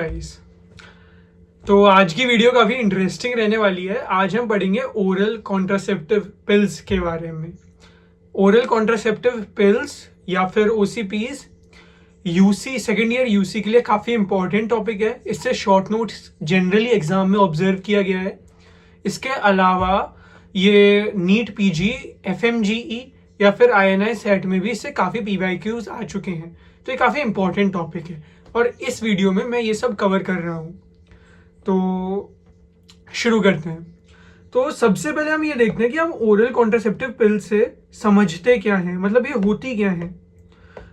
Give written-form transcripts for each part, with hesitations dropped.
Guys, तो आज की वीडियो काफ़ी इंटरेस्टिंग रहने वाली है। आज हम पढ़ेंगे ओरल कॉन्ट्रासेप्टिव पिल्स के बारे में। ओरल कॉन्ट्रासेप्टिव पिल्स या फिर OCPs UC second year UC के लिए काफ़ी इंपॉर्टेंट टॉपिक है। इससे शॉर्ट नोट्स जनरली एग्जाम में ऑब्जर्व किया गया है। इसके अलावा ये नीट पीजी, एफएमजीई या फिर आईएनआई सेट में भी इससे काफ़ी पीवाईक्यूज आ चुके हैं। तो ये काफ़ी इंपॉर्टेंट टॉपिक है और इस वीडियो में मैं ये सब कवर कर रहा हूँ। तो शुरू करते हैं। तो सबसे पहले हम ये देखते हैं कि हम ओरल कॉन्ट्रासेप्टिव पिल से समझते क्या हैं, मतलब ये होती क्या है।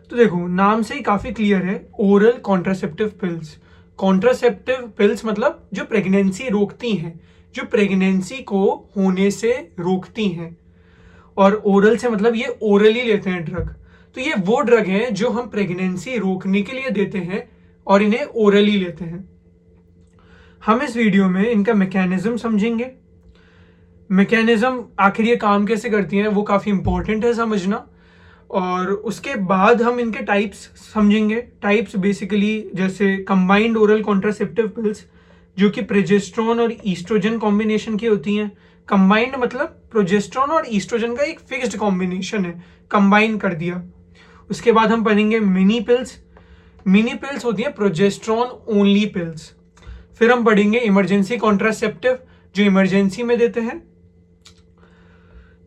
तो देखो, नाम से ही काफ़ी क्लियर है, oral contraceptive pills. Contraceptive pills मतलब जो प्रेगनेंसी रोकती हैं, जो प्रेगनेंसी को होने से रोकती हैं। और ओरल से मतलब ये ओरली लेते हैं ड्रग। तो ये वो ड्रग हैं जो हम प्रेगनेंसी रोकने के लिए देते हैं और इन्हें ओरली लेते हैं। हम इस वीडियो में इनका मैकेनिज्म समझेंगे। मैकेनिज्म आखिर ये काम कैसे करती हैं वो काफ़ी इंपॉर्टेंट है समझना। और उसके बाद हम इनके टाइप्स समझेंगे। टाइप्स बेसिकली जैसे कंबाइंड ओरल कॉन्ट्रासेप्टिव पिल्स, जो कि प्रोजेस्टेरॉन और ईस्ट्रोजन कॉम्बिनेशन की होती हैं। कंबाइंड मतलब प्रोजेस्टेरॉन और ईस्ट्रोजन का एक फिक्स्ड कॉम्बिनेशन है, कंबाइन कर दिया। उसके बाद हम पढ़ेंगे मिनी पिल्स। मिनी पिल्स होती हैं प्रोजेस्टेरॉन ओनली पिल्स। फिर हम पढ़ेंगे इमरजेंसी कॉन्ट्रासेप्टिव, जो इमरजेंसी में देते हैं।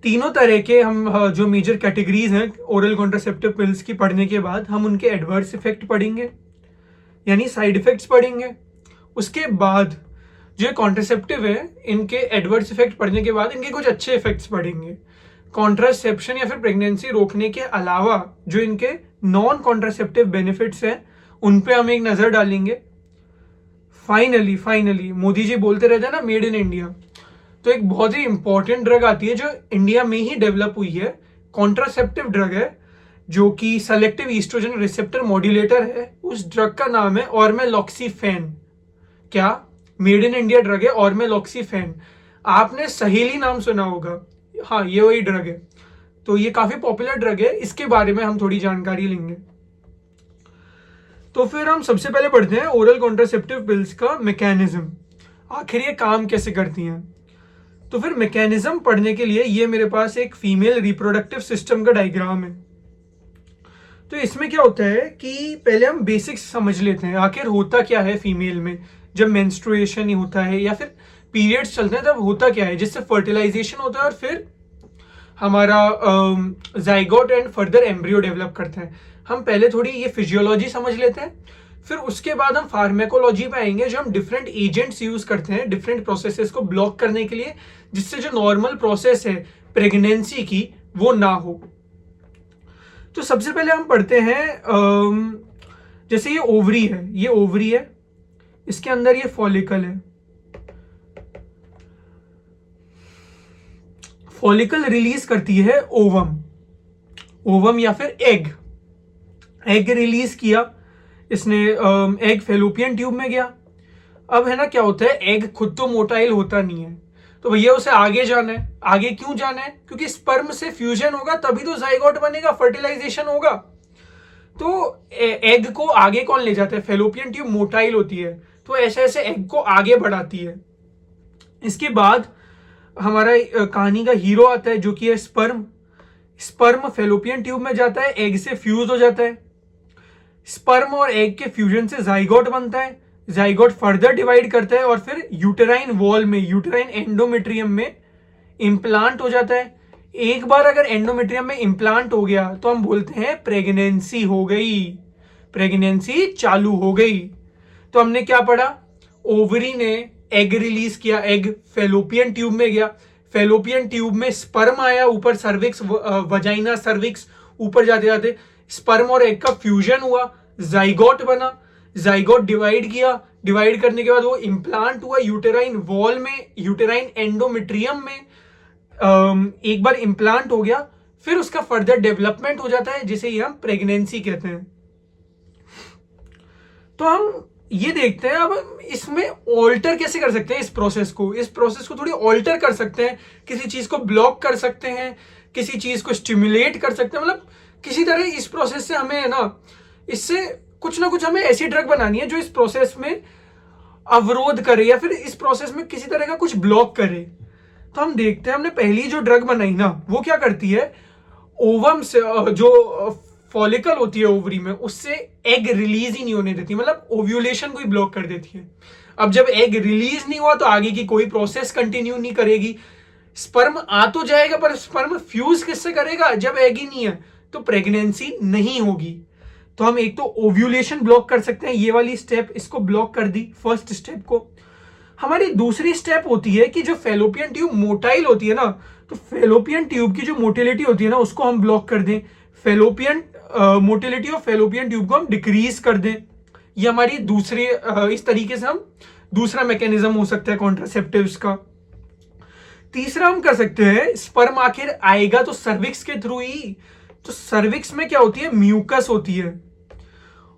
तीनों तरह के हम जो मेजर कैटेगरीज हैं ओरल कॉन्ट्रासेप्टिव पिल्स की पढ़ने के बाद हम उनके एडवर्स इफेक्ट पढ़ेंगे, यानी साइड इफेक्ट्स पढ़ेंगे। उसके बाद जो कॉन्ट्रासेप्टिव है, इनके एडवर्स इफेक्ट पढ़ने के बाद इनके कुछ अच्छे इफेक्ट्स पढ़ेंगे। कॉन्ट्रासेप्शन या फिर प्रेगनेंसी रोकने के अलावा जो इनके नॉन कॉन्ट्रासेप्टिव बेनिफिट्स हैं उन पे हम एक नज़र डालेंगे। फाइनली मोदी जी बोलते रहते हैं ना, मेड इन इंडिया। तो एक बहुत ही इंपॉर्टेंट ड्रग आती है जो इंडिया में ही डेवलप हुई है, कॉन्ट्रासेप्टिव ड्रग है, जो कि सेलेक्टिव ईस्ट्रोजन रिसेप्टर मॉड्यूलेटर है। उस ड्रग का नाम है ऑर्मेलॉक्सीफेन। क्या मेड इन इंडिया ड्रग है ऑर्मेलॉक्सीफेन। आपने सहेली नाम सुना होगा, हाँ ये वही ड्रग है। तो ये काफी पॉपुलर ड्रग है, इसके बारे में हम थोड़ी जानकारी लेंगे। तो फिर हम सबसे पहले पढ़ते हैं ओरल कॉन्ट्रासेप्टिव पिल्स का मैकेनिज्म, आखिर ये काम कैसे करती हैं। तो फिर मैकेनिज्म पढ़ने के लिए ये मेरे पास एक फीमेल रिप्रोडक्टिव सिस्टम का डायग्राम है। तो इसमें क्या होता है कि पहले हम बेसिक्स समझ लेते हैं, आखिर होता क्या है फीमेल में जब मेंस्ट्रुएशन ही होता है या फिर पीरियड्स चलते हैं तब होता क्या है, जिससे फर्टिलाइजेशन होता है और फिर हमारा zygote and further embryo develop करता है। हम पहले थोड़ी ये फिजियोलॉजी समझ लेते हैं, फिर उसके बाद हम फार्मेकोलॉजी पे आएंगे, जो हम डिफरेंट एजेंट्स यूज करते हैं डिफरेंट प्रोसेसेस को ब्लॉक करने के लिए, जिससे जो नॉर्मल प्रोसेस है प्रेगनेंसी की वो ना हो। तो सबसे पहले हम पढ़ते हैं जैसे ये ओवरी है, इसके अंदर ये फॉलिकल है। फॉलिकल रिलीज करती है ओवम या फिर एग रिलीज किया इसने। एग फेलोपियन ट्यूब में गया। अब है ना, क्या होता है, एग खुद तो मोटाइल होता नहीं है, तो भैया उसे आगे जाना है। आगे क्यों जाना है? क्योंकि स्पर्म से फ्यूजन होगा तभी तो जाइगोट बनेगा, फर्टिलाइजेशन होगा। तो एग को आगे कौन ले जाता है? फेलोपियन ट्यूब मोटाइल होती है, तो ऐसे ऐसे एग को आगे बढ़ाती है। इसके बाद हमारा कहानी का हीरो आता है, जो कि है स्पर्म फेलोपियन ट्यूब में जाता है, एग से फ्यूज हो जाता है। स्पर्म और एग के फ्यूजन से जाइगोट बनता है। जाइगोट फर्दर डिवाइड करता है और फिर यूटेराइन वॉल में, यूटेराइन एंडोमेट्रियम में इम्प्लांट हो जाता है। एक बार अगर एंडोमेट्रियम में इम्प्लांट हो गया तो हम बोलते हैं प्रेगनेंसी हो गई, प्रेगनेंसी चालू हो गई। तो हमने क्या पढ़ा? ओवरी ने एग रिलीज किया, एग फेलोपियन ट्यूब में गया, फेलोपियन ट्यूब में स्पर्म आया, ऊपर सर्विक्स, वजाइना सर्विक्स, ऊपर जाते जाते स्पर्म और एग का फ्यूजन हुआ, जाइगोट बना, जाइगोट डिवाइड किया, डिवाइड करने के बाद वो इम्प्लांट हुआ यूटेराइन वॉल में, यूटेराइन एंडोमेट्रियम में। एक बार इम्प्लांट हो गया, फिर उसका फर्दर डेवलपमेंट हो जाता है, जिसे हम प्रेगनेंसी कहते हैं। तो हम ये देखते हैं अब इसमें ऑल्टर कैसे कर सकते हैं इस प्रोसेस को थोड़ी ऑल्टर कर सकते हैं, किसी चीज को ब्लॉक कर सकते हैं, किसी चीज को स्टिमुलेट कर सकते हैं, मतलब किसी तरह इस प्रोसेस से हमें है ना, इससे कुछ ना कुछ हमें ऐसी ड्रग बनानी है जो इस प्रोसेस में अवरोध करे या फिर इस प्रोसेस में किसी तरह का कुछ ब्लॉक करे। तो हम देखते हैं हमने पहली जो ड्रग बनाई ना, वो क्या करती है, ओवम से जो फॉलिकल होती है ओवरी में, उससे एग रिलीज ही नहीं होने देती, मतलब ओव्यूलेशन को ही ब्लॉक कर देती है। अब जब एग रिलीज नहीं हुआ तो आगे की कोई प्रोसेस कंटिन्यू नहीं करेगी। स्पर्म आ तो जाएगा पर स्पर्म फ्यूज किससे करेगा, जब एग ही नहीं है तो प्रेगनेंसी नहीं होगी। तो हम एक तो ओव्यूलेशन ब्लॉक कर सकते हैं, ये वाली स्टेप, इसको ब्लॉक कर दी फर्स्ट स्टेप को। हमारी दूसरी स्टेप होती है कि जो फेलोपियन ट्यूब मोटाइल होती है ना, तो फेलोपियन ट्यूब की जो मोटिलिटी होती है ना, उसको हम ब्लॉक कर दें। Fallopian motility of fallopian tube को हम डिक्रीज कर दें। ये हमारी दूसरी इस तरीके से हम दूसरा मैकेनिज्म हो सकता है कॉन्ट्रासेप्टिव्स का। तीसरा हम कर सकते हैं, स्पर्म आखिर आएगा तो सर्विक्स के थ्रू ही। तो सर्विक्स में क्या होती है, म्यूकस होती है,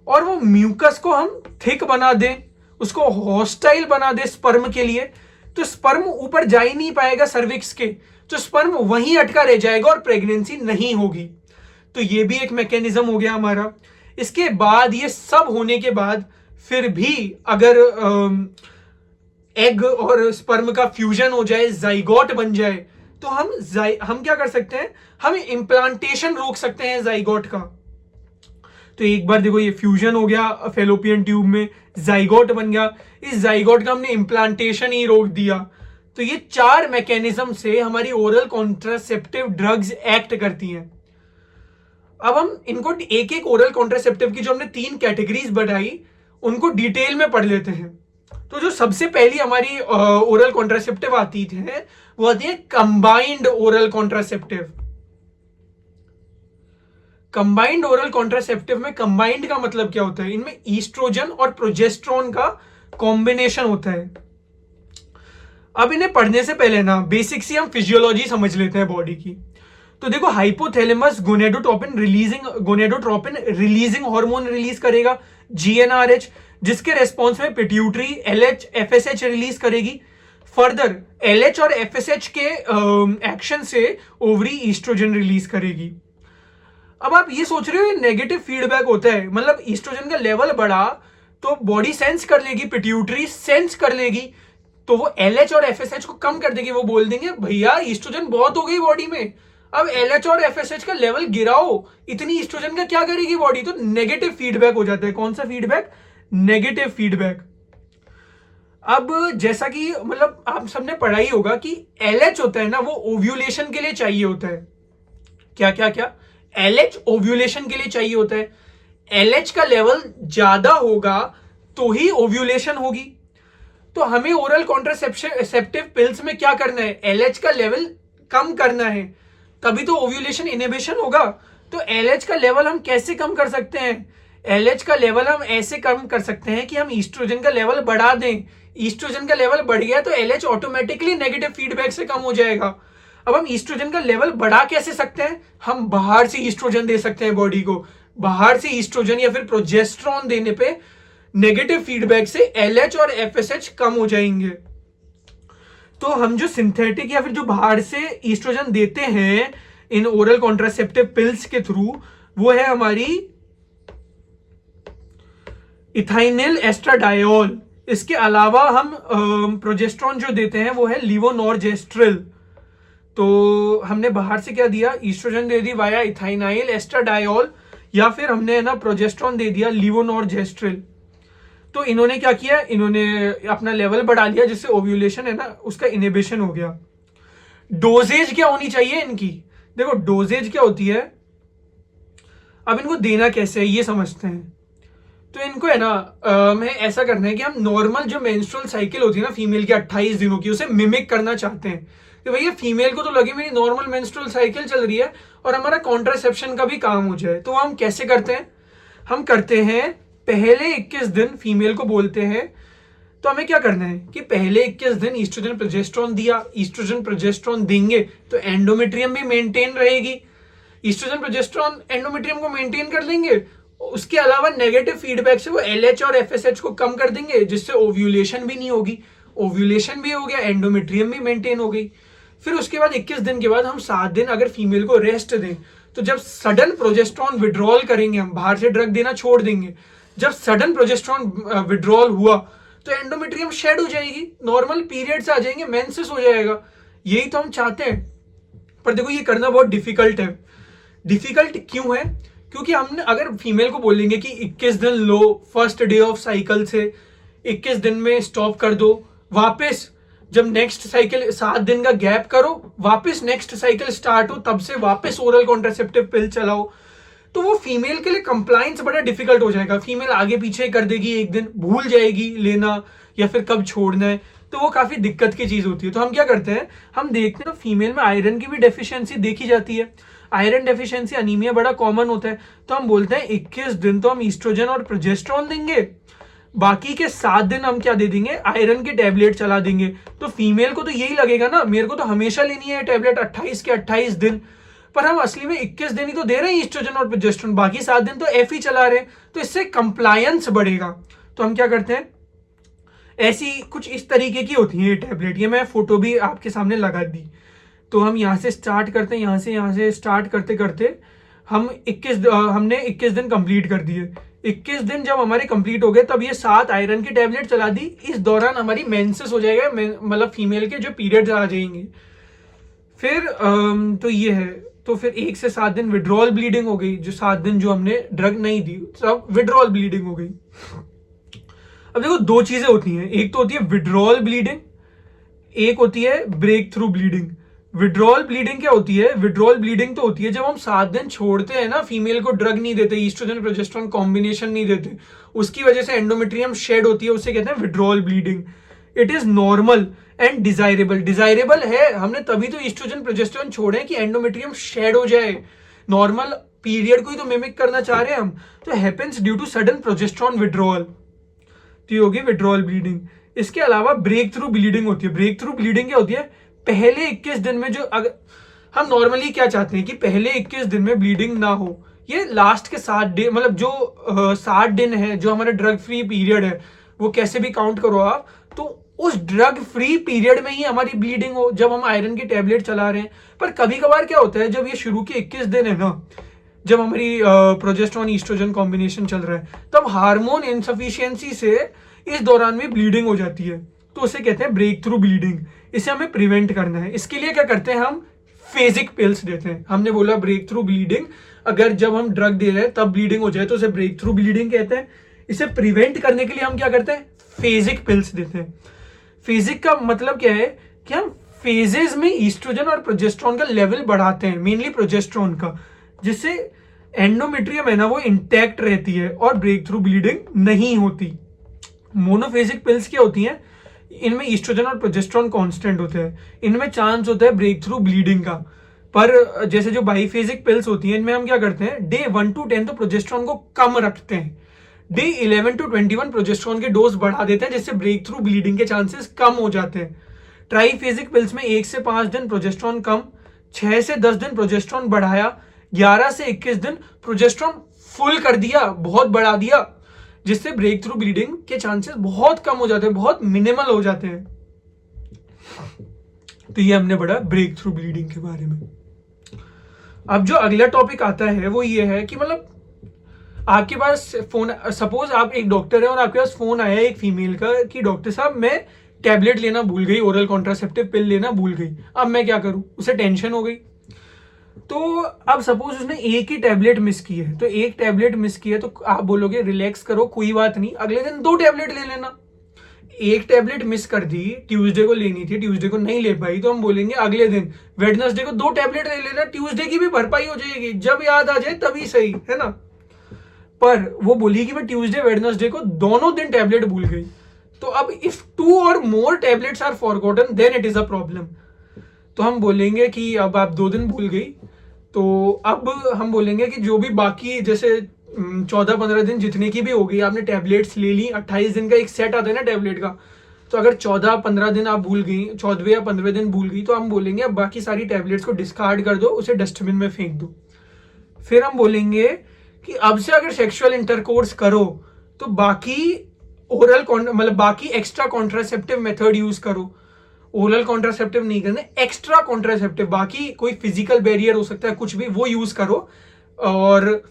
और वो म्यूकस को हम थिक बना दें, उसको हॉस्टाइल बना दे स्पर्म के लिए, तो स्पर्म ऊपर जा ही नहीं पाएगा सर्विक्स के, तो स्पर्म वहीं अटका रह जाएगा और प्रेगनेंसी नहीं होगी। तो ये भी एक मैकेनिज्म हो गया हमारा। इसके बाद ये सब होने के बाद फिर भी अगर एग और स्पर्म का फ्यूजन हो जाए, जाइगोट बन जाए, तो हम क्या कर सकते हैं, हम इम्प्लांटेशन रोक सकते हैं जाइगोट का। तो एक बार देखो ये फ्यूजन हो गया फेलोपियन ट्यूब में, जाइगोट बन गया, इस जाइगोट का हमने इम्प्लांटेशन ही रोक दिया। तो ये 4 मैकेनिज्म से हमारी ओरल कॉन्ट्रासेप्टिव ड्रग्स एक्ट करती हैं। अब हम इनको एक एक ओरल कॉन्ट्रासेप्टिव की जो हमने 3 कैटेगरीज बढ़ाई, उनको डिटेल में पढ़ लेते हैं। तो जो सबसे पहली हमारी ओरल कॉन्ट्रासेप्टिव आती है वो आती है combined oral contraceptive. Combined oral contraceptive में कंबाइंड का मतलब क्या होता है, इनमें ईस्ट्रोजन और प्रोजेस्ट्रॉन का कॉम्बिनेशन होता है। अब इन्हें पढ़ने से पहले ना बेसिक सी हम फिजियोलॉजी समझ लेते हैं बॉडी की। तो देखो hypothalamus gonadotropin releasing hormone release करेगा, जीएनआरएच, जिसके रेस्पॉन्स में पिट्यूटरी एलएच एफएसएच रिलीज करेगी। फर्दर एलएच और एफएसएच के एक्शन से ओवरी ईस्ट्रोजन रिलीज करेगी। अब आप ये सोच रहे हो ये नेगेटिव फीडबैक होता है, मतलब ईस्ट्रोजन का लेवल बढ़ा तो बॉडी सेंस कर लेगी, पिट्यूटरी सेंस कर लेगी, तो वो एलएच और एफएसएच को कम कर देगी। वो बोल देंगे भैया ईस्ट्रोजन बहुत हो गई बॉडी में, अब एलएच और एफएसएच का लेवल गिराओ, इतनी ईस्ट्रोजन का क्या करेगी बॉडी। तो नेगेटिव फीडबैक हो जाता है। कौन सा फीडबैक, नेगेटिव फीडबैक। अब जैसा कि मतलब आप सबने पढ़ा ही होगा कि एलएच होता है ना, वो ओव्यूलेशन के लिए चाहिए होता है। क्या क्या क्या, एलएच ओव्यूलेशन के लिए चाहिए होता है। एलएच का लेवल ज्यादा होगा तो ही ओव्यूलेशन होगी। तो हमें ओरल कॉन्ट्रासेप्टिव पिल्स में क्या करना है, एलएच का लेवल कम करना है, तभी तो ओव्यूलेशन इनहिबिशन होगा। तो एलएच का लेवल हम कैसे कम कर सकते हैं, एलएच का लेवल हम ऐसे कम कर सकते हैं कि हम ईस्ट्रोजन का लेवल बढ़ा दें। ईस्ट्रोजन का लेवल बढ़ गया तो एलएच ऑटोमेटिकली नेगेटिव फीडबैक से कम हो जाएगा। अब हम ईस्ट्रोजन का लेवल बढ़ा कैसे सकते हैं, हम बाहर से ईस्ट्रोजन दे सकते हैं बॉडी को। बाहर से ईस्ट्रोजन या फिर प्रोजेस्टेरॉन देने पे नेगेटिव फीडबैक से एलएच और एफएसएच कम हो जाएंगे। तो हम जो सिंथेटिक या फिर जो बाहर से ईस्ट्रोजन देते हैं इन ओरल कॉन्ट्रासेप्टिव पिल्स के थ्रू, वो है हमारी इथाइनिल एस्ट्राडायोल। इसके अलावा हम प्रोजेस्टेरॉन जो देते हैं वो है लीवोनॉर्जेस्ट्रिल। तो हमने बाहर से क्या दिया, ईस्ट्रोजन दे दी वाया इथाइनाइल एस्ट्राडायोल, या फिर हमने ना प्रोजेस्टेरॉन दे दिया लीवोनॉर्जेस्ट्रिल। तो इन्होंने क्या किया, इन्होंने अपना लेवल बढ़ा लिया, जिससे ओव्यूलेशन है ना उसका इनहिबिशन हो गया। डोजेज क्या होनी चाहिए इनकी, देखो डोजेज क्या होती है, अब इनको देना कैसे है ये समझते हैं। तो इनको है ना हमें ऐसा करना है कि हम नॉर्मल जो मेंस्ट्रुअल साइकिल होती है ना फीमेल की 28 दिनों की, उसे मिमिक करना चाहते हैं कि भैया फीमेल को तो लगे मेरी नॉर्मल मेंस्ट्रुअल साइकिल चल रही है और हमारा कॉन्ट्रासेप्शन का भी काम हो जाए। तो हम कैसे करते हैं, हम करते हैं पहले 21 दिन फीमेल को बोलते हैं। तो हमें क्या करना है कि पहले 21 दिन ईस्ट्रोजन प्रोजेस्टेरॉन दिया, ईस्ट्रोजन प्रोजेस्टेरॉन देंगे तो एंडोमेट्रियम भी मेंटेन रहेगी, ईस्ट्रोजन प्रोजेस्टेरॉन एंडोमेट्रियम को मेंटेन कर लेंगे। उसके अलावा नेगेटिव फीडबैक से वो एलएच और एफएसएच को कम कर देंगे, जिससे ओव्यूलेशन भी नहीं होगी, ओव्यूलेशन भी हो गया, एंडोमेट्रियम भी मेंटेन हो गई। फिर उसके बाद 21 दिन के बाद हम 7 दिन अगर फीमेल को रेस्ट दें, तो जब सडन प्रोजेस्टेरॉन विड्रॉल करेंगे, हम बाहर से ड्रग देना छोड़ देंगे, जब सडन प्रोजेस्टेरॉन विड्रॉल हुआ तो एंडोमेट्रियम शेड हो जाएगी, नॉर्मल पीरियड्स आ जाएंगे, मेंसेस हो जाएगा। यही तो हम चाहते हैं। पर देखो ये करना बहुत डिफिकल्ट है। डिफिकल्ट क्यों है? क्योंकि हमने अगर फीमेल को बोलेंगे कि 21 दिन लो फर्स्ट डे ऑफ साइकिल से, 21 दिन में स्टॉप कर दो, वापस जब नेक्स्ट साइकिल 7 दिन का गैप करो, वापस नेक्स्ट साइकिल स्टार्ट हो, तब से वापस ओरल कॉन्ट्रासेप्टिव पिल चलाओ, तो वो फीमेल के लिए कंप्लायंस बड़ा डिफिकल्ट हो जाएगा। फीमेल आगे पीछे कर देगी, एक दिन भूल जाएगी लेना या फिर कब छोड़ना है, तो वो काफी दिक्कत की चीज होती है। तो हम क्या करते हैं, हम देखते हैं फीमेल में आयरन की भी डेफिशिएंसी देखी जाती है। आयरन डेफिशिएंसी अनीमिया बड़ा कॉमन होता है। तो हम बोलते हैं 21 दिन तो हम ईस्ट्रोजन और प्रोजेस्टेरॉन देंगे, बाकी के 7 दिन हम क्या दे देंगे, आयरन की टैबलेट चला देंगे। तो फीमेल को तो यही लगेगा ना, मेरे को तो हमेशा लेनी है टैबलेट 28 के 28 दिन, पर हम असली में 21 दिन ही तो दे रहे हैं ईस्ट्रोजन और प्रोजेस्टेरॉन, बाकी 7 दिन तो एफ ही चला रहे हैं। तो इससे कंप्लायंस बढ़ेगा। तो हम क्या करते हैं, ऐसी कुछ इस तरीके की होती है ये टैबलेट। ये मैं फोटो भी आपके सामने लगा दी। तो हम यहाँ से स्टार्ट करते हैं, यहाँ से स्टार्ट करते करते हमने 21 दिन कंप्लीट कर दिए। 21 दिन जब हमारे कंप्लीट हो गए, तब ये 7 आयरन की टैबलेट चला दी। इस दौरान हमारी मेंसेस हो जाएगा, मतलब फीमेल के जो पीरियड्स आ जाएंगे। फिर तो ये है, तो फिर 1 से 7 दिन विड्रॉल ब्लीडिंग हो गई। जो 7 दिन जो हमने ड्रग नहीं दी, सब विड्रॉल ब्लीडिंग हो गई। अब देखो 2 चीजें होती हैं, एक तो होती है विड्रॉल ब्लीडिंग, एक होती है break through bleeding. Withdrawal bleeding क्या होती है? विड्रॉल ब्लीडिंग तो होती है जब हम 7 दिन छोड़ते हैं ना, फीमेल को ड्रग नहीं देते, ईस्ट्रोजन प्रोजेस्टेरॉन कॉम्बिनेशन नहीं देते, उसकी वजह से एंडोमेट्रियम शेड होती है, उसे कहते हैं withdrawal bleeding. It is normal and desirable. Desirable है, हमने तभी तो ईस्ट्रोजन प्रोजेस्टेरॉन छोड़े कि एंडोमेट्रियम शेड हो जाए। नॉर्मल पीरियड को ही तो मिमिक करना चाह रहे हैं हम। तो happens due to sudden progesterone withdrawal, तो ये होगी विड्रॉल ब्लीडिंग। इसके अलावा ब्रेक थ्रू ब्लीडिंग होती है। ब्रेक थ्रू ब्लीडिंग क्या होती है? पहले 21 दिन में जो, अगर हम नॉर्मली क्या चाहते हैं कि पहले 21 दिन में ब्लीडिंग ना हो, ये लास्ट के 7 दिन, मतलब जो 60 दिन है जो हमारा ड्रग फ्री पीरियड है, वो कैसे भी काउंट करो आप, तो उस ड्रग फ्री पीरियड में ही हमारी ब्लीडिंग हो, जब हम आयरन की टैबलेट चला रहे हैं। पर कभी कभार क्या होता है, जब ये शुरू के 21 दिन है ना, जब हमारी प्रोजेस्टेरॉन ईस्ट्रोजन कॉम्बिनेशन चल रहा है, तब हार्मोन इनसफिशियंसी से इस दौरान में ब्लीडिंग हो जाती है, तो उसे कहते हैं ब्रेक थ्रू ब्लीडिंग। इसे हमें प्रिवेंट करना है। इसके लिए क्या करते हैं, हम फेजिक पिल्स देते हैं। हमने बोला ब्रेक थ्रू ब्लीडिंग, अगर जब हम ड्रग दे रहे हैं तब ब्लीडिंग हो जाए तो उसे ब्रेक थ्रू ब्लीडिंग कहते हैं। इसे प्रिवेंट करने के लिए हम क्या करते हैं, फेजिक पिल्स देते हैं। फेजिक का मतलब क्या है कि हम फेजेस में ईस्ट्रोजन और प्रोजेस्टेरॉन का लेवल बढ़ाते हैं, मेनली प्रोजेस्टेरॉन का, जिससे एंडोमेट्रियम है ना वो इंटैक्ट रहती है और ब्रेक थ्रू ब्लीडिंग नहीं होती। मोनोफेजिक पिल्स क्या होती हैं, इनमें ईस्ट्रोजन और प्रोजेस्टेरॉन कांस्टेंट होते हैं, इनमें चांस होता है ब्रेक थ्रू ब्लीडिंग का। पर जैसे जो बाईफेजिक पिल्स होती हैं, इनमें हम क्या करते हैं, डे 1 to 10 तो प्रोजेस्टेरॉन को कम रखते हैं, डे 11 to 21 प्रोजेस्टेरॉन के डोज बढ़ा देते हैं, जिससे ब्रेक थ्रू ब्लीडिंग के चांसेस कम हो जाते हैं। ट्राईफेजिक पिल्स में 1 से 5 दिन प्रोजेस्टेरॉन कम, 6 से 10 दिन प्रोजेस्टेरॉन बढ़ाया, 11 से 21 दिन प्रोजेस्टेरॉन फुल कर दिया, बहुत बढ़ा दिया, जिससे ब्रेक थ्रू ब्लीडिंग के चांसेस बहुत कम हो जाते हैं, बहुत मिनिमल हो जाते हैं। तो ये हमने पढ़ा ब्रेक थ्रू ब्लीडिंग के बारे में। अब जो अगला टॉपिक आता है वो ये है कि मतलब आपके पास फोन, सपोज आप एक डॉक्टर है और आपके पास फोन आया एक फीमेल का कि डॉक्टर साहब मैं टैबलेट लेना भूल गई, ओरल कॉन्ट्रासेप्टिव पिल लेना भूल गई, अब मैं क्या करूं। उसे टेंशन हो गई। तो अब सपोज उसने एक ही टैबलेट मिस की है, तो एक टैबलेट मिस की है तो आप बोलोगे रिलैक्स करो, कोई बात नहीं, अगले दिन 2 टैबलेट ले लेना। एक टैबलेट मिस कर दी, ट्यूसडे को लेनी थी, ट्यूसडे को नहीं ले पाई, तो हम बोलेंगे अगले दिन वेडनेसडे को 2 टैबलेट ले लेना, ट्यूसडे की भी भरपाई हो जाएगी, जब याद आ जाए तभी सही है ना। पर वो बोली कि मैं ट्यूसडे वेडनेसडे को दोनों दिन टैबलेट भूल गई। तो अब if 2 or more tablets are forgotten then it is a problem. तो हम बोलेंगे कि अब आप 2 दिन भूल गई, तो अब हम बोलेंगे कि जो भी बाकी जैसे 14-15 दिन जितने की भी हो गई, आपने टैबलेट्स ले ली, 28 दिन का एक सेट आता है ना टैबलेट का, तो अगर 14-15 दिन आप भूल गई, 14वें या 15वें दिन भूल गई, तो हम बोलेंगे अब बाकी सारी टैबलेट्स को डिस्कार्ड कर दो, उसे डस्टबिन में फेंक दो। फिर हम बोलेंगे कि अब से अगर सेक्सुअल इंटरकोर्स करो तो बाकी ओरल मतलब बाकी एक्स्ट्रा कॉन्ट्रासेप्टिव मेथड यूज करो। ओरल कॉन्ट्रासेप्टिव नहीं करना, एक्स्ट्रा कॉन्ट्रासेप्टिव, बाकी कोई फिजिकल बैरियर हो सकता है, कुछ भी, वो यूज करो। और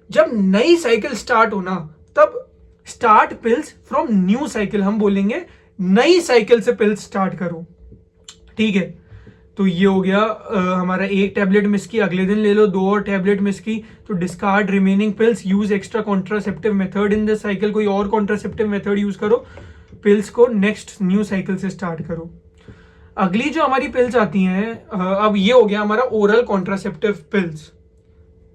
जब नई साइकिल स्टार्ट होना, तब start pills from new cycle, हम बोलेंगे नई साइकिल से पिल्स स्टार्ट करो, ठीक है। तो ये हो गया हमारा एक टैबलेट मिस की, अगले दिन ले लो 2 और टैबलेट मिस की, तो discard remaining pills, use extra contraceptive method in this cycle, कोई और कॉन्ट्रासेप्टिव मेथड यूज करो, पिल्स को नेक्स्ट न्यू साइकिल से स्टार्ट करो। अगली जो हमारी पिल्स आती हैं, अब ये हो गया हमारा oral contraceptive pills,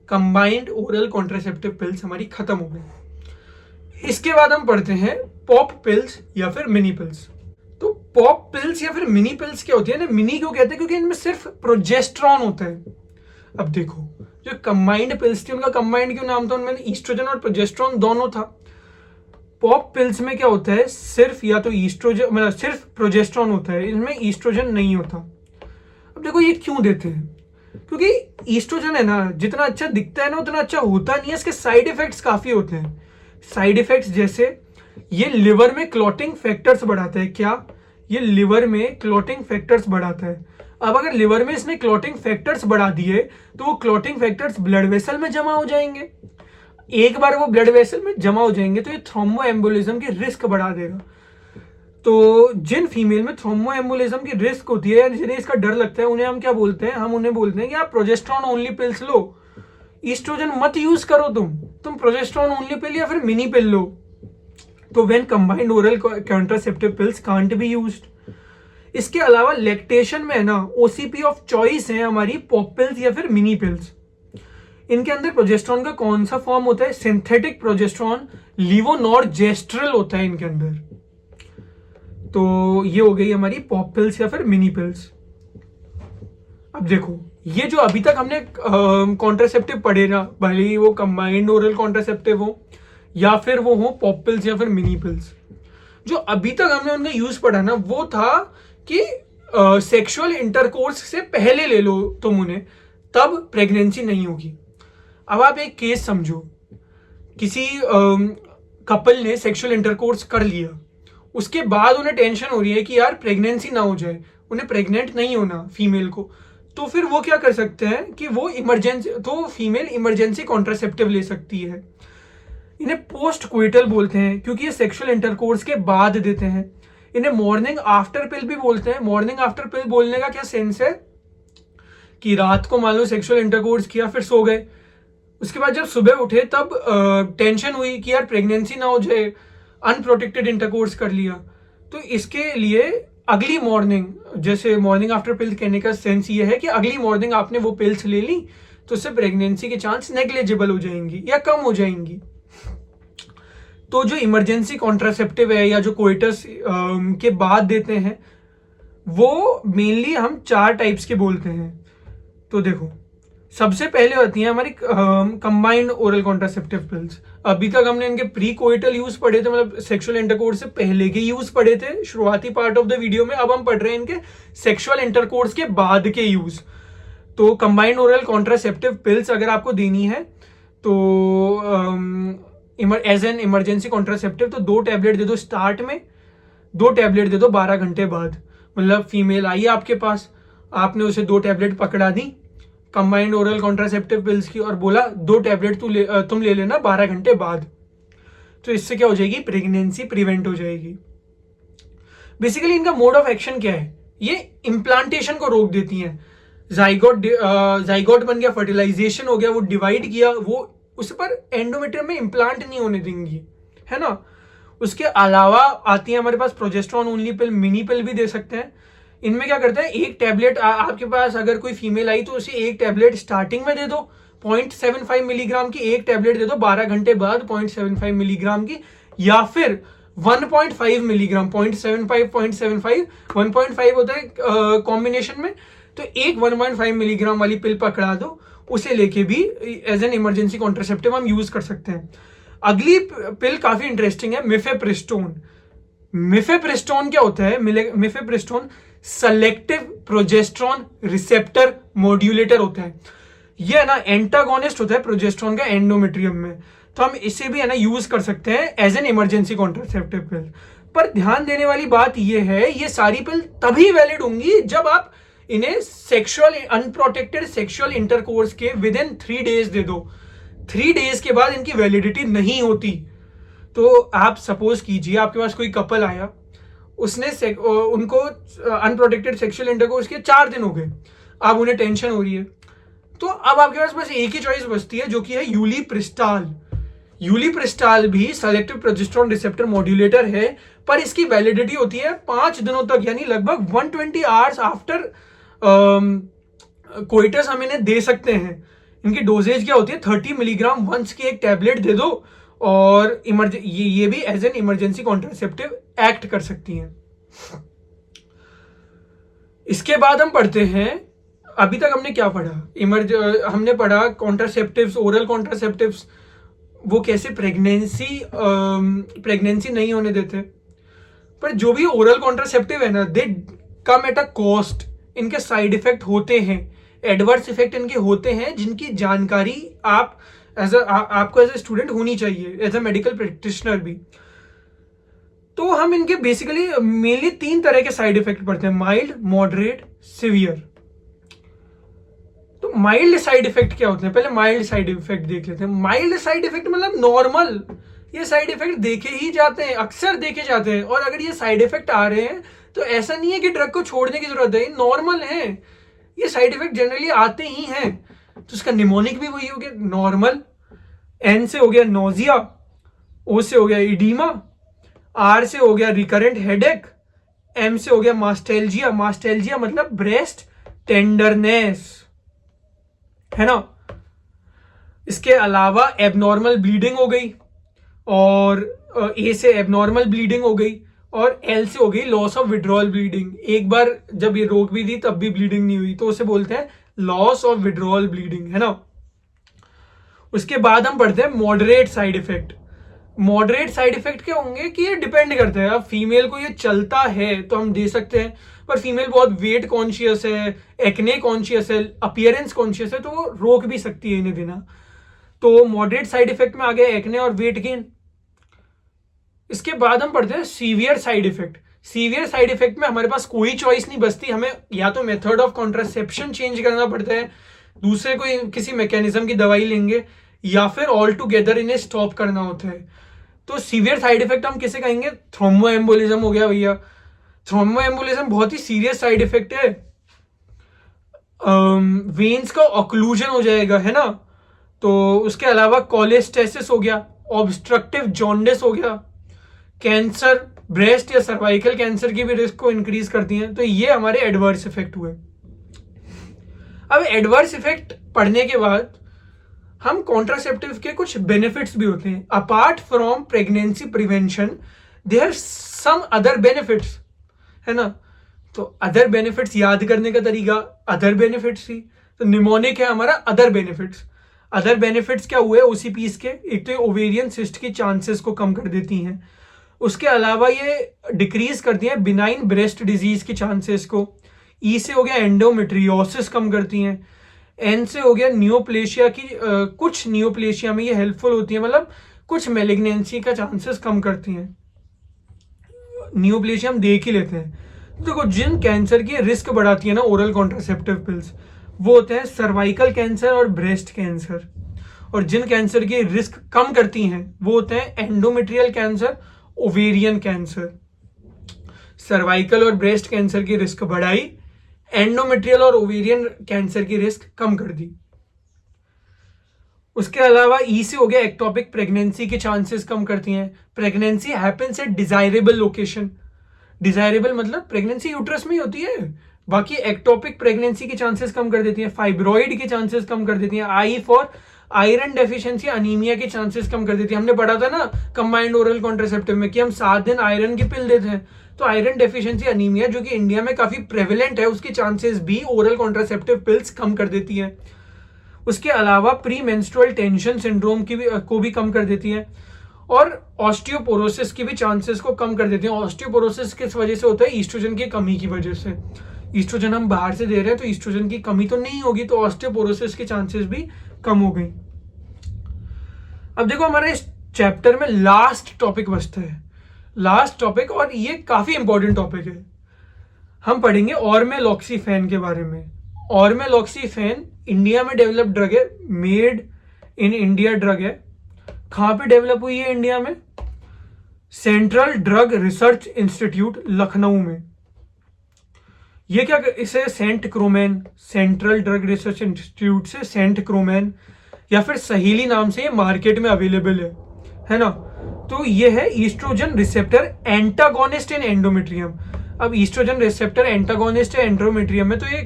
combined oral contraceptive pills हमारी खत्म हो गई। इसके बाद हम पढ़ते हैं पॉप पिल्स या फिर मिनी पिल्स। तो पॉप पिल्स या फिर मिनी पिल्स क्या होती है ना, मिनी क्यों कहते हैं, क्योंकि इनमें सिर्फ प्रोजेस्ट्रॉन होता है। अब देखो जो कंबाइंड पिल्स थी उनका कंबाइंड क्यों नाम था, उनमें ईस्ट्रोजन और प्रोजेस्ट्रॉन दोनों था। पॉप पिल्स में क्या होता है, सिर्फ या तो ईस्ट्रोजन, मतलब सिर्फ प्रोजेस्ट्रॉन होता है, इनमें ईस्ट्रोजन नहीं होता। अब देखो ये क्यों देते हैं, क्योंकि ईस्ट्रोजन है ना जितना अच्छा दिखता है ना उतना अच्छा होता नहीं है, इसके साइड इफेक्ट्स काफी होते हैं। साइड इफेक्ट्स जैसे ये लिवर में क्लॉटिंग फैक्टर्स बढ़ाता है, क्या ये लिवर में क्लॉटिंग फैक्टर्स बढ़ाता है। अब अगर लिवर में इसने क्लॉटिंग फैक्टर्स बढ़ा दिए तो वो क्लॉटिंग फैक्टर्स ब्लड वेसल में जमा हो जाएंगे, एक बार वो ब्लड वेसल में जमा हो जाएंगे तो ये थ्रोम्बो एम्बोलिज्म की रिस्क बढ़ा देगा। तो जिन फीमेल में थ्रोम्बो एम्बोलिज्म की रिस्क होती है, जिन्हें इसका डर लगता है, उन्हें हम क्या बोलते हैं, हम उन्हें बोलते हैं कि आप प्रोजेस्ट्रॉन ओनली पिल्स लो, ईस्ट्रोजन मत यूज करो, तुम प्रोजेस्ट्रॉन ओनली पिल या फिर मिनी पिल लो। तो when combined oral contraceptive pills can't be used. इसके अलावा लैक्टेशन में है ना ओसीपी ऑफ चॉइस है हमारी पॉप पिल्स या फिर मिनी पिल्स। इनके अंदर प्रोजेस्ट्रॉन का कौन सा फॉर्म होता है, सिंथेटिक प्रोजेस्ट्रॉन, लीवोनॉर्जेस्ट्रल होता है इनके अंदर। तो ये हो गई हमारी पॉप पिल्स या फिर मिनी पिल्स। अब देखो ये जो अभी तक हमने कॉन्ट्रासेप्टिव पढ़े ना, भले ही वो कंबाइंड ओरल कॉन्ट्रासेप्टिव हो या फिर वो हो पॉप पिल्स या फिर मिनी पिल्स, जो अभी तक हमने उनका यूज पढ़ा ना वो था कि सेक्सुअल इंटरकोर्स से पहले ले लो तुम उन्हें, तब प्रेगनेंसी नहीं होगी। अब आप एक केस समझो, किसी कपल ने सेक्सुअल इंटरकोर्स कर लिया, उसके बाद उन्हें टेंशन हो रही है कि यार प्रेगनेंसी ना हो जाए, उन्हें प्रेग्नेंट नहीं होना फीमेल को, तो फिर वो क्या कर सकते हैं कि वो इमरजेंसी, तो फीमेल इमरजेंसी कॉन्ट्रासेप्टिव ले सकती है। इन्हें पोस्ट कोइटल बोलते हैं क्योंकि ये सेक्सुअल इंटरकोर्स के बाद देते हैं। इन्हें मॉर्निंग आफ्टर पिल भी बोलते हैं। मॉर्निंग आफ्टर पिल बोलने का क्या सेंस है कि रात को मान लो सेक्सुअल इंटरकोर्स किया फिर सो गए, उसके बाद जब सुबह उठे तब टेंशन हुई कि यार प्रेगनेंसी ना हो जाए, अनप्रोटेक्टेड इंटरकोर्स कर लिया, तो इसके लिए अगली मॉर्निंग, जैसे मॉर्निंग आफ्टर पिल कहने का सेंस ये है कि अगली मॉर्निंग आपने वो पिल्स ले ली तो उससे प्रेगनेंसी के चांस नेग्लिजिबल हो जाएंगी या कम हो जाएंगी। तो जो इमरजेंसी कॉन्ट्रासेप्टिव है या जो कोइटस के बाद देते हैं वो मेनली हम 4 टाइप्स के बोलते हैं। तो देखो सबसे पहले होती है हमारी कंबाइंड ओरल कॉन्ट्रासेप्टिव पिल्स। अभी तक हमने इनके प्री कोइटल यूज पढ़े थे, मतलब सेक्सुअल इंटरकोर्स से पहले के यूज पढ़े थे शुरुआती पार्ट ऑफ द वीडियो में। अब हम पढ़ रहे हैं इनके सेक्सुअल इंटरकोर्स के बाद के यूज। तो कंबाइंड ओरल कॉन्ट्रासेप्टिव पिल्स अगर आपको देनी है तो एज एन इमरजेंसी कॉन्ट्रासेप्टिव तो 2 टैबलेट दे दो स्टार्ट में, 2 टैबलेट दे दो 12 घंटे बाद। मतलब फीमेल आई आपके पास, आपने उसे 2 टैबलेट पकड़ा दी कंबाइंड ओरल कॉन्ट्रासेप्टिव पिल्स की और बोला 2 टैबलेट तुम ले लेना 12 घंटे बाद, तो इससे क्या हो जाएगी, प्रेगनेंसी प्रिवेंट हो जाएगी। बेसिकली इनका मोड ऑफ एक्शन क्या है, ये इम्प्लांटेशन को रोक देती हैं। जाइगोट बन गया, फर्टिलाइजेशन हो गया, वो डिवाइड किया, वो उस पर एंडोमेट्रियम में इम्प्लांट नहीं होने देंगी, है ना। उसके अलावा आती है हमारे पास प्रोजेस्ट्रॉन ओनली पिल, मिनी पिल भी दे सकते हैं। इनमें क्या करते हैं, एक टैबलेट आपके पास अगर कोई फीमेल आई तो उसे एक टैबलेट स्टार्टिंग में दे दो 0.75 मिलीग्राम की, एक टैबलेट दे दो 12 घंटे बाद 0.75 मिलीग्राम की, या फिर 1.5 मिलीग्राम, 0.75 1.5 होता है कॉम्बिनेशन में, तो एक 1.5 मिलीग्राम वाली पिल पकड़ा दो, उसे लेके भी एज एन इमरजेंसी कॉन्ट्रासेप्टिव हम यूज कर सकते हैं। अगली पिल काफी इंटरेस्टिंग है, मिफेप्रिस्टोन। मिफेप्रिस्टोन क्या होता है, mifepristone selective progesterone receptor modulator होता है। ये है ना एंटागोनिस्ट होता है प्रोजेस्ट्रॉन का एंडोमेट्रियम में, तो हम इसे भी है ना यूज कर सकते हैं as an emergency contraceptive pill. पर ध्यान देने वाली बात ये है, ये सारी पिल तभी वैलिड होंगी जब आप इन्हें सेक्सुअल अनप्रोटेक्टेड सेक्सुअल इंटरकोर्स के विद इन 3 डेज दे दो। 3 डेज के बाद इनकी वैलिडिटी नहीं होती। तो आप सपोज कीजिए आपके पास कोई कपल आया, उसने उनको अनप्रोटेक्टेड सेक्सुअल इंटरकोर्स के 4 दिन हो गए, अब उन्हें टेंशन हो रही है, तो अब आपके पास बस एक ही चॉइस बचती है जो कि है यूलिप्रिस्टाल। यूलिप्रिस्टाल भी सेलेक्टिव प्रोजेस्टेरोन रिसेप्टर मॉड्यूलेटर है, पर इसकी वैलिडिटी होती है 5 दिनों तक, यानी लगभग 120 आवर्स आफ्टर कोइटस हम इन्हें दे सकते हैं। इनकी डोजेज क्या होती है, 30 मिलीग्राम वंस की एक टैबलेट दे दो, और ये भी as an emergency contraceptive act कर सकती हैं। इसके बाद हम पढ़ते हैं, अभी तक हमने क्या पढ़ा, हमने पढ़ा कॉन्ट्रासेप्टिव्स, ओरल कॉन्ट्रासेप्टिव्स, वो कैसे प्रेगनेंसी नहीं होने देते। पर जो भी ओरल कॉन्ट्रासेप्टिव है ना, दे कम एट अ कॉस्ट। इनके साइड इफेक्ट होते हैं, एडवर्स इफेक्ट इनके होते हैं, जिनकी जानकारी आपको एज ए स्टूडेंट होनी चाहिए, एज ए मेडिकल प्रैक्टिशनर भी। तो हम इनके बेसिकली मेनली 3 तरह के साइड इफेक्ट पढ़ते हैं, माइल्ड, मॉडरेट, सिवियर। तो माइल्ड साइड इफेक्ट क्या होते हैं, पहले माइल्ड साइड इफेक्ट देख लेते हैं। माइल्ड साइड इफेक्ट मतलब नॉर्मल, ये साइड इफेक्ट देखे ही जाते हैं, अक्सर देखे जाते हैं। और अगर ये साइड इफेक्ट आ रहे हैं तो ऐसा नहीं है कि ड्रग को छोड़ने की जरूरत है, नॉर्मल है, ये साइड इफेक्ट जनरली आते ही हैं। तो इसका निमोनिक भी वही हो गया, नॉर्मल। एन से हो गया नोजिया, ओ से हो गया इडीमा, आर से हो गया रिकरेंट हेडेक, एम से हो गया मास्टेल्जिया। मास्टेल्जिया मतलब ब्रेस्ट टेंडरनेस, है ना। इसके अलावा एबनॉर्मल ब्लीडिंग हो गई, और ए से एबनॉर्मल ब्लीडिंग हो गई, और एल से हो गई लॉस ऑफ विड्रॉल ब्लीडिंग। एक बार जब ये रोक भी दी तब भी ब्लीडिंग नहीं हुई, तो उसे बोलते हैं लॉस ऑफ विड्रॉल ब्लीडिंग, है ना। उसके बाद हम पढ़ते हैं moderate side effect. Moderate side effect क्या होंगे कि ये डिपेंड करता है, अब फीमेल को ये चलता है तो हम दे सकते हैं, पर फीमेल बहुत वेट कॉन्शियस है, एक्ने कॉन्शियस है, अपीयरेंस कॉन्शियस है, तो वो रोक भी सकती है इन्हें देना। तो मॉडरेट साइड इफेक्ट में आ गया एक्ने और वेट गेन। इसके बाद हम पढ़ते हैं severe side effect. Severe side effect में हमारे पास कोई चॉइस नहीं बचती, हमें या तो मेथड ऑफ कॉन्ट्रासेप्शन चेंज करना पड़ता है, दूसरे कोई किसी मैकेनिज्म की दवाई लेंगे, या फिर ऑल टुगेदर इन्हें स्टॉप करना होता है। तो सीवियर साइड इफेक्ट हम किसे कहेंगे, थ्रोम्बोएम्बोलिज्म हो गया भैया। थ्रोम्बोएम्बोलिज्म बहुत ही सीरियस साइड इफेक्ट है, वेन्स का ऑक्लूजन हो जाएगा, है ना। तो उसके अलावा कोलेस्टेसिस हो गया, ऑब्स्ट्रक्टिव जॉन्डिस हो गया, कैंसर, ब्रेस्ट या सर्वाइकल कैंसर की भी रिस्क को इंक्रीज करती हैं। तो ये हमारे एडवर्स इफेक्ट हुए। अब एडवर्स इफेक्ट पढ़ने के बाद हम कॉन्ट्रासेप्टिव के कुछ बेनिफिट्स भी होते हैं। Apart from pregnancy prevention there some other benefits, है ना। तो अदर बेनिफिट्स याद करने का तरीका, अदर बेनिफिट्स ही, तो निमोनिक है हमारा अदर बेनिफिट्स। अदर बेनिफिट्स क्या हुए ओसीपीज के, एक तो ओवेरियन सिस्ट की चांसेस को कम कर देती हैं, उसके अलावा ये डिक्रीज करती हैं बिनाइन ब्रेस्ट डिजीज की चांसेस को। ई से हो गया एंडोमेट्रियोसिस कम करती हैं। एन से हो गया नियोप्लेशिया की, कुछ नियोप्लेशिया में ये हेल्पफुल होती है, मतलब कुछ मेलिग्नेंसी का चांसेस कम करती हैं। नियोप्लेशिया हम देख ही लेते हैं। देखो जिन कैंसर की रिस्क बढ़ाती है ना ओरल कॉन्ट्रासेप्टिव पिल्स, वो होते हैं सर्वाइकल कैंसर और ब्रेस्ट कैंसर। और जिन कैंसर की रिस्क कम करती हैं वो होते हैं endometrial cancer, ovarian cancer. Cervical और ब्रेस्ट कैंसर की रिस्क बढ़ाई, एंडोमेट्रियल और ओवेरियन कैंसर की रिस्क कम कर दी। उसके अलावा ई से हो गया एक्टोपिक प्रेगनेंसी के चांसेस कम करती हैं। Pregnancy happens at desirable location. Desirable मतलब प्रेगनेंसी यूट्रस में ही होती है, बाकी एक्टोपिक प्रेगनेंसी के चांसेस कम कर देती हैं, फाइब्रॉइड के चांसेस कम कर देती हैं, I for iron deficiency anaemia के चांसेस कम कर देती है। हमने पढ़ा था ना कंबाइंड ओरल कॉन्ट्रासेप्टिव में कि हम 7 दिन आयरन की पिल देते हैं, तो आयरन डेफिशिएंसी अनीमिया जो कि इंडिया में काफी प्रेवलेंट है, उसके चांसेस भी ओरल कॉन्ट्रासेप्टिव पिल्स कम कर देती हैं। उसके अलावा प्री मेंस्ट्रुअल टेंशन सिंड्रोम को भी कम कर देती हैं, और ऑस्टियोपोरोसिस की भी चांसेस को कम कर देती हैं। ऑस्टियोपोरोसिस किस वजह से होता है, ईस्ट्रोजन की कमी की वजह से। ईस्ट्रोजन हम बाहर से दे रहे हैं तो ईस्ट्रोजन की कमी तो नहीं होगी, तो ऑस्टियोपोरोसिस के चांसेस भी कम हो गई। अब देखो हमारे इस चैप्टर में लास्ट टॉपिक बचता है, लास्ट टॉपिक, और ये काफी इंपॉर्टेंट टॉपिक है। हम पढ़ेंगे ऑर्मेलॉक्सीफेन के बारे में। ऑर्मेलॉक्सीफेन इंडिया में डेवलप ड्रग है, मेड इन इंडिया ड्रग है। कहाँ पे डेवलप हुई है इंडिया में, central drug research institute Lucknow में। ये क्या, इसे centchroman, central drug research institute से सेंट क्रोमैन या फिर सहेली नाम से ये मार्केट में अवेलेबल है ना। तो ये है ईस्ट्रोजन रिसेप्टर एंटागोनिस्ट इन एंडोमेट्रियम। अब ईस्ट्रोजन रिसेप्टर एंटागोनिस्ट है एंडोमेट्रियम में, तो ये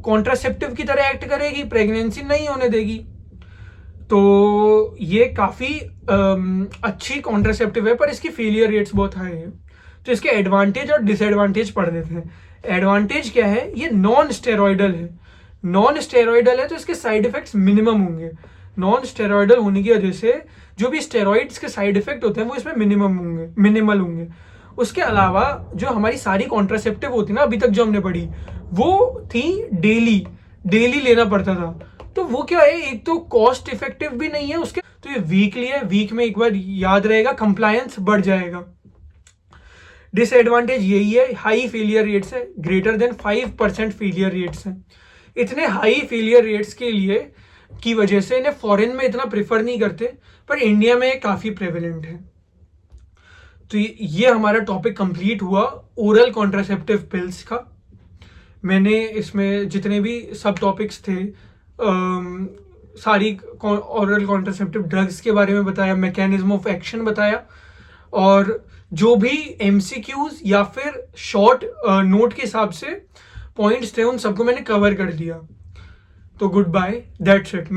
कॉन्ट्रासेप्टिव की तरह एक्ट करेगी, प्रेगनेंसी नहीं होने देगी। तो ये काफ़ी अच्छी कॉन्ट्रासेप्टिव है, पर इसकी फेलियर रेट्स बहुत हाई है। तो इसके एडवांटेज और डिसएडवांटेज पढ़ देते हैं। एडवांटेज क्या है, ये नॉन स्टेरॉइडल है। नॉन स्टेरॉइडल है तो इसके साइड इफेक्ट्स मिनिमम होंगे। नॉन स्टेरॉइडल होने की वजह से जो भी स्टेरॉइड्स के साइड इफेक्ट होते हैं वो इसमें मिनिमल होंगे। उसके अलावा जो हमारी सारी कॉन्ट्रासेप्टिव होती ना अभी तक जो हमने पढ़ी, वो थी डेली लेना पड़ता था। तो वो क्या है, एक तो कॉस्ट इफेक्टिव भी नहीं है उसके, तो ये वीकली है, वीक में एक बार याद रहेगा, कंप्लायंस बढ़ जाएगा। डिसएडवांटेज यही है, हाई फेलियर रेट्स है, ग्रेटर देन 5% फेलियर रेट्स हैं। इतने हाई फेलियर रेट्स के लिए की वजह से इन्हें फॉरेन में इतना प्रेफर नहीं करते, पर इंडिया में काफ़ी प्रेवलेंट है। तो ये हमारा टॉपिक कंप्लीट हुआ ओरल कॉन्ट्रासेप्टिव पिल्स का। मैंने इसमें जितने भी सब टॉपिक्स थे सारी ओरल कॉन्ट्रासेप्टिव ड्रग्स के बारे में बताया, मैकेनिज्म ऑफ एक्शन बताया, और जो भी एमसीक्यूज या फिर शॉर्ट नोट के हिसाब से पॉइंट्स थे उन सबको मैंने कवर कर दिया। तो गुड बाय, दैट्स इट।